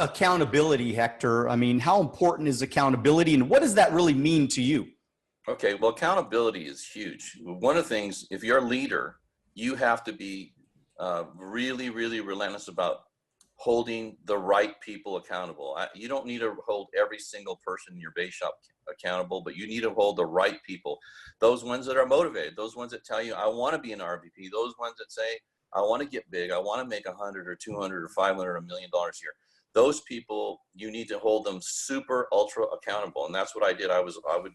accountability, Hector? I mean, how important is accountability, and what does that really mean to you? Okay, well, accountability is huge. One of the things, if you're a leader, you have to be really, really relentless about holding the right people accountable. You don't need to hold every single person in your base shop accountable, but you need to hold the right people. Those ones that are motivated, those ones that tell you, I want to be an RVP, those ones that say, I want to get big, I want to make 100 or 200 or 500 or $1 million a year. Those people, you need to hold them super ultra accountable. And that's what I did. I would,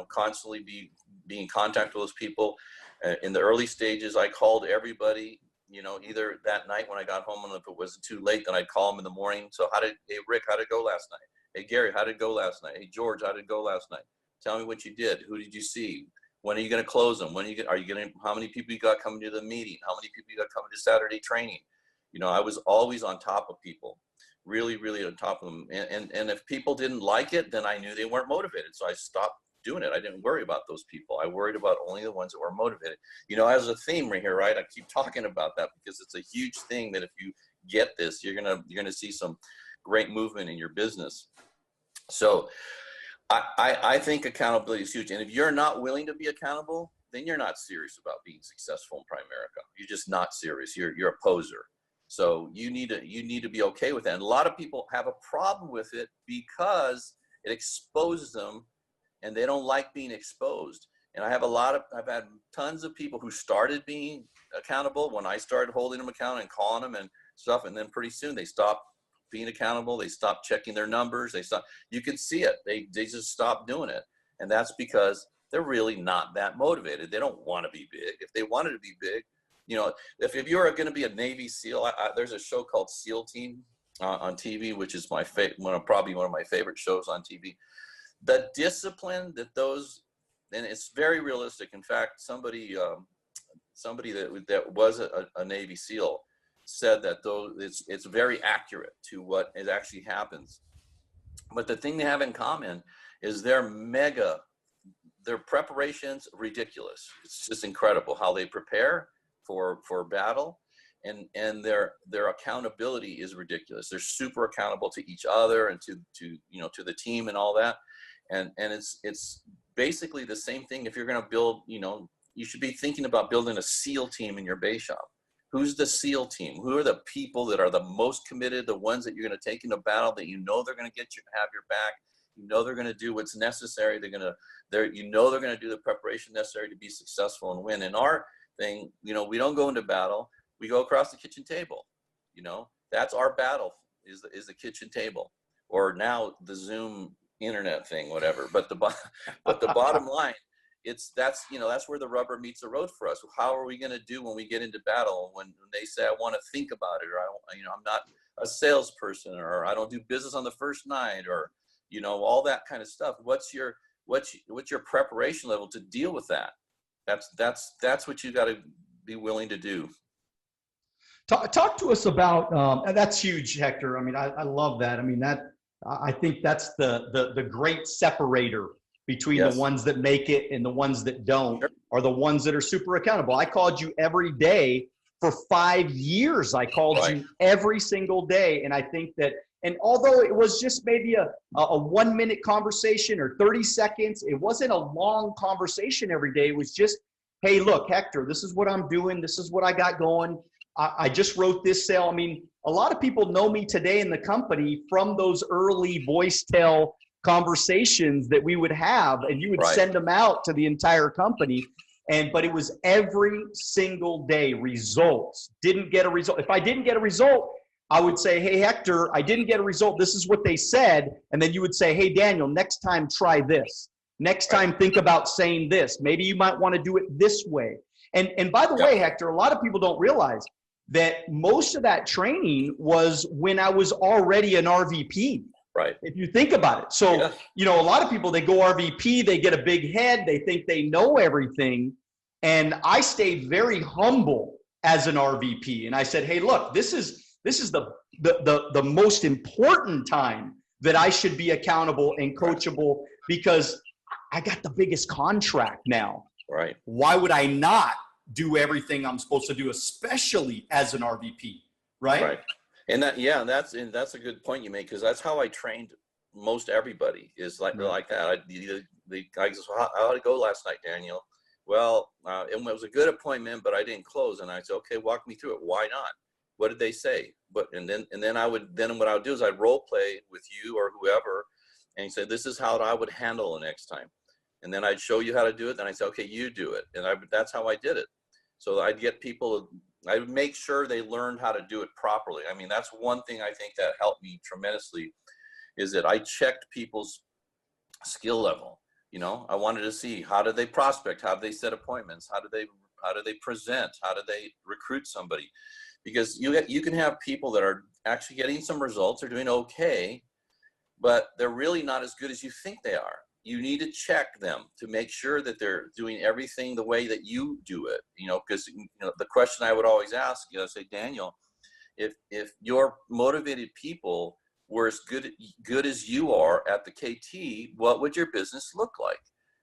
constantly be in contact with those people. In the early stages, I called everybody, either that night when I got home, and if it wasn't too late, then I'd call them in the morning. So hey, Rick, how'd it go last night? Hey, Gary, how'd it go last night? Hey, George, how'd it go last night? Tell me what you did. Who did you see? When are you going to close them? How many people you got coming to the meeting? How many people you got coming to Saturday training? I was always on top of people, really, really on top of them. And if people didn't like it, then I knew they weren't motivated. So I stopped doing it. I didn't worry about those people. I worried about only the ones that were motivated. As a theme right here, right? I keep talking about that because it's a huge thing that if you get this, you're gonna see some great movement in your business. So I think accountability is huge. And if you're not willing to be accountable, then you're not serious about being successful in Primerica. You're just not serious. You're a poser. So you need to be okay with that. And a lot of people have a problem with it because it exposes them, and they don't like being exposed. And I've had tons of people who started being accountable when I started holding them accountable and calling them and stuff. And then pretty soon they stop being accountable. They stop checking their numbers. You can see it. They just stop doing it. And that's because they're really not that motivated. They don't want to be big. If they wanted to be big, if you're going to be a Navy SEAL, there's a show called SEAL Team on TV, which is probably one of my favorite shows on TV. The discipline that and it's very realistic. In fact, somebody that was a Navy SEAL said that it's very accurate to what it actually happens. But the thing they have in common is their preparation's ridiculous. It's just incredible how they prepare for battle, and their accountability is ridiculous. They're super accountable to each other and to the team and all that. And it's basically the same thing. If you're going to build, you should be thinking about building a SEAL team in your base shop. Who's the SEAL team? Who are the people that are the most committed, the ones that you're going to take into battle, that they're going to have your back. They're going to do what's necessary. They're going to do the preparation necessary to be successful and win. In our thing, we don't go into battle. We go across the kitchen table. That's our battle is the kitchen table, or now the Zoom internet thing, whatever. But the bottom line, that's where the rubber meets the road for us. How are we going to do when we get into battle? When they say, I want to think about it, or I'm not a salesperson, or I don't do business on the first night, or all that kind of stuff. What's your preparation level to deal with that? That's what you got to be willing to do. Talk to us about that's huge, Hector. I mean, I love that. I mean, I think that's the great separator between the ones that make it and the ones that don't, are the ones that are super accountable. I called you every day for 5 years. I called you every single day. And I think that, and although it was just maybe a 1 minute conversation or 30 seconds, it wasn't a long conversation every day. It was just, hey, look, Hector, this is what I'm doing. This is what I got going. I just wrote this sale. I mean, a lot of people know me today in the company from those early voice tell conversations that we would have, and you would send them out to the entire company. But it was every single day, results. Didn't get a result. If I didn't get a result, I would say, hey, Hector, I didn't get a result. This is what they said. And then you would say, hey, Daniel, next time try this. Next time think about saying this. Maybe you might want to do it this way. And by the way, Hector, a lot of people don't realize that most of that training was when I was already an RVP. Right. If you think about it. So, a lot of people, they go RVP, they get a big head, they think they know everything. And I stayed very humble as an RVP. And I said, hey, look, this is the most important time that I should be accountable and coachable, because I got the biggest contract now. Right. Why would I not do everything I'm supposed to do, especially as an RVP, right? And that's a good point you make, because that's how I trained most everybody, is like that. The guy goes, well, how did it go last night, Daniel? Well, it was a good appointment, but I didn't close. And I said, okay, walk me through it. Why not? What did they say? And then what I would do is I'd role play with you or whoever, and say, this is how I would handle it next time. And then I'd show you how to do it. Then I'd say, okay, you do it. And that's how I did it. So I'd get people, I would make sure they learned how to do it properly. I mean, that's one thing I think that helped me tremendously, is that I checked people's skill level. You know, I wanted to see, how do they prospect? How do they set appointments? How do they present? How do they recruit somebody? Because you can have people that are actually getting some results, are doing okay, but they're really not as good as you think they are. You need to check them to make sure that they're doing everything the way that you do it. You know, because the question I would always ask, say, Daniel, if your motivated people were as good as you are at the KT, what would your business look like?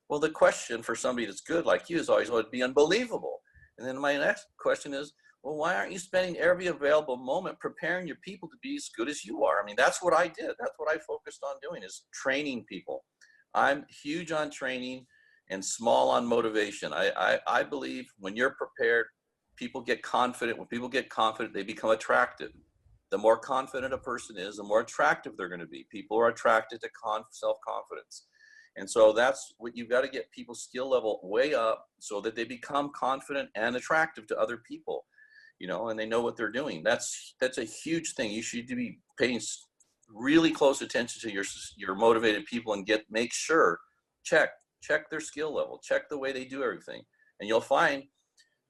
Well, the question for somebody that's good like you is always, well, it'd be unbelievable. And then my next question is, well, why aren't you spending every available moment preparing your people to be as good as you are? I mean, that's what I did. That's what I focused on doing, is training people. I'm huge on training and small on motivation. I believe when you're prepared, people get confident. When people get confident, they become attractive. The more confident a person is, the more attractive they're going to be. People are attracted to self-confidence. And so that's what you've got to get people's skill level way up, so that they become confident and attractive to other people, and they know what they're doing. That's a huge thing. You should be paying really close attention to your motivated people, and make sure, check their skill level, check the way they do everything. And you'll find,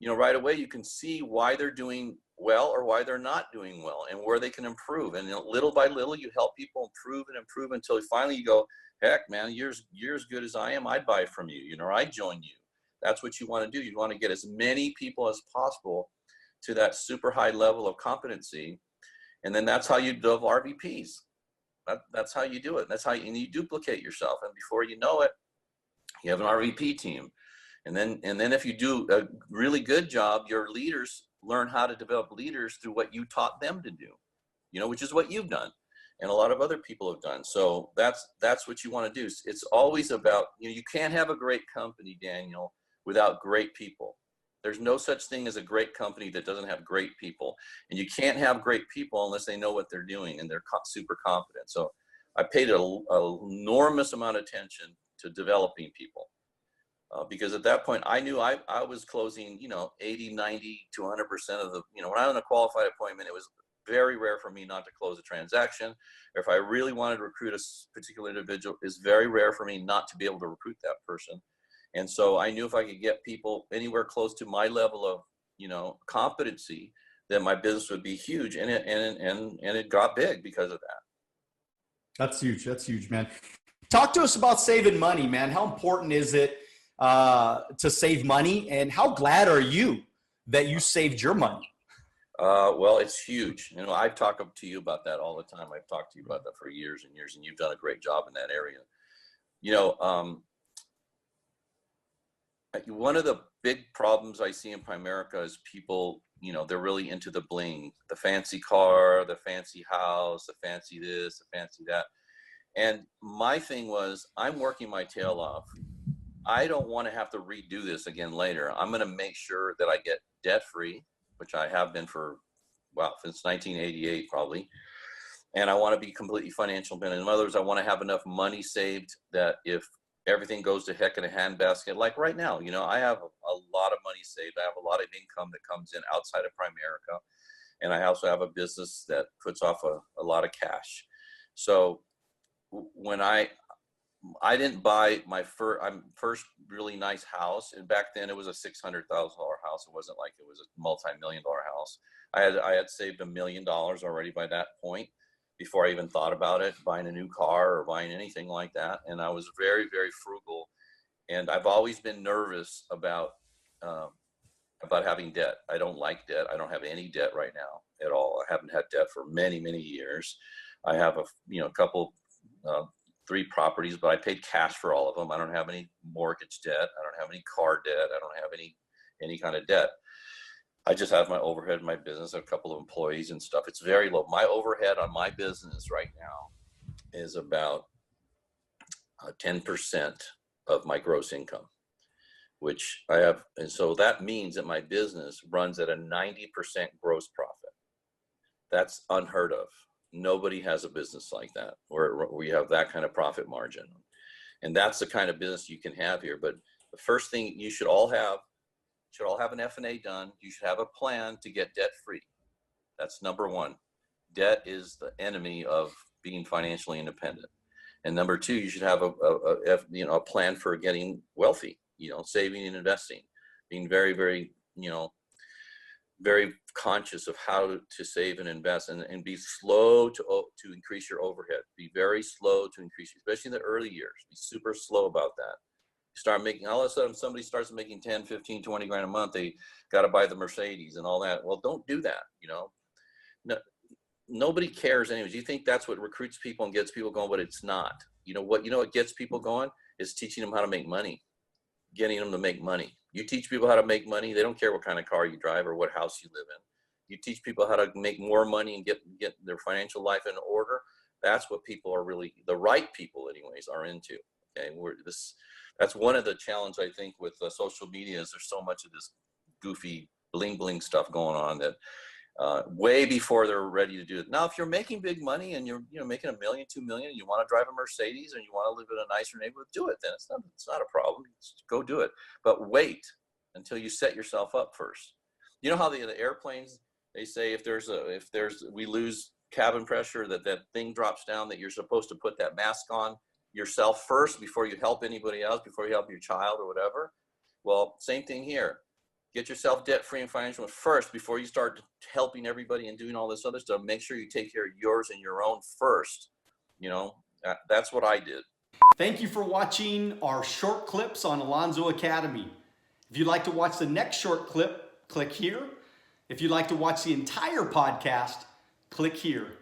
right away, you can see why they're doing well or why they're not doing well, and where they can improve. And little by little, you help people improve and improve until finally you go, heck, man, you're as good as I am. I'd buy from you, or I'd join you. That's what you want to do. You want to get as many people as possible to that super high level of competency. And then that's how you develop RVPs. That's how you do it. That's how you duplicate yourself. And before you know it, you have an RVP team. And then if you do a really good job, your leaders learn how to develop leaders through what you taught them to do, which is what you've done and a lot of other people have done. So that's what you want to do. It's always about, you can't have a great company, Daniel, without great people. There's no such thing as a great company that doesn't have great people. And you can't have great people unless they know what they're doing and they're super confident. So I paid an enormous amount of attention to developing people. Because at that point, I knew I was closing, 80, 90 to 100% of the, when I was in a qualified appointment, it was very rare for me not to close a transaction. Or if I really wanted to recruit a particular individual, it's very rare for me not to be able to recruit that person. And so I knew if I could get people anywhere close to my level of, competency, then my business would be huge. And it got big because of that. That's huge. That's huge, man. Talk to us about saving money, man. How important is it to save money, and how glad are you that you saved your money? Well, it's huge. I've talked to you about that all the time. I've talked to you about that for years and years, and you've done a great job in that area. One of the big problems I see in Primerica is people, they're really into the bling, the fancy car, the fancy house, the fancy this, the fancy that. And my thing was, I'm working my tail off. I don't want to have to redo this again later. I'm going to make sure that I get debt free, which I have been since 1988 probably. And I want to be completely financial independent. In other words, I want to have enough money saved that if everything goes to heck in a handbasket, like right now, I have a lot of money saved. I have a lot of income that comes in outside of Primerica. And I also have a business that puts off a lot of cash. So when I didn't buy my first really nice house, and back then it was a $600,000 house. It wasn't like it was a multi-million-dollar house. I had saved $1 million already by that point, before I even thought about it, buying a new car or buying anything like that. And I was very, very frugal. And I've always been nervous about having debt. I don't like debt. I don't have any debt right now at all. I haven't had debt for many, many years. I have a couple, 3 properties, but I paid cash for all of them. I don't have any mortgage debt. I don't have any car debt. I don't have any kind of debt. I just have my overhead in my business, a couple of employees and stuff. It's very low. My overhead on my business right now is about 10% of my gross income, which I have. And so that means that my business runs at a 90% gross profit. That's unheard of. Nobody has a business like that where we have that kind of profit margin. And that's the kind of business you can have here. But the first thing you should all have an F&A done. You should have a plan to get debt free. That's number one. Debt is the enemy of being financially independent. And number two, you should have a plan for getting wealthy, saving and investing, being very, very, very conscious of how to save and invest, and be slow to increase your overhead. Be very slow to increase, especially in the early years. Be super slow about that. You start making, all of a sudden somebody starts making 10, 15, 20 grand a month, they got to buy the Mercedes and all that. Well, don't do that. No, nobody cares anyways. You think that's what recruits people and gets people going, but it's not. What gets people going is teaching them how to make money, getting them to make money. You teach people how to make money, they don't care what kind of car you drive or what house you live in. You teach people how to make more money and get their financial life in order. That's what people are really, the right people anyways, are into. Okay, that's one of the challenges I think with social media is there's so much of this goofy bling bling stuff going on that way before they're ready to do it. Now, if you're making big money and you're making $1 million, $2 million, and you want to drive a Mercedes and you want to live in a nicer neighborhood, do it. Then it's not a problem. Just go do it. But wait until you set yourself up first. You know how the airplanes, they say if we lose cabin pressure, that thing drops down, that you're supposed to put that mask on yourself first before you help anybody else, before you help your child or whatever. Well, same thing here. Get yourself debt-free and financial first before you start helping everybody and doing all this other stuff. Make sure you take care of yours and your own first. That's what I did. Thank you for watching our short clips on Alonzo Academy. If you'd like to watch the next short clip, click here. If you'd like to watch the entire podcast, click here.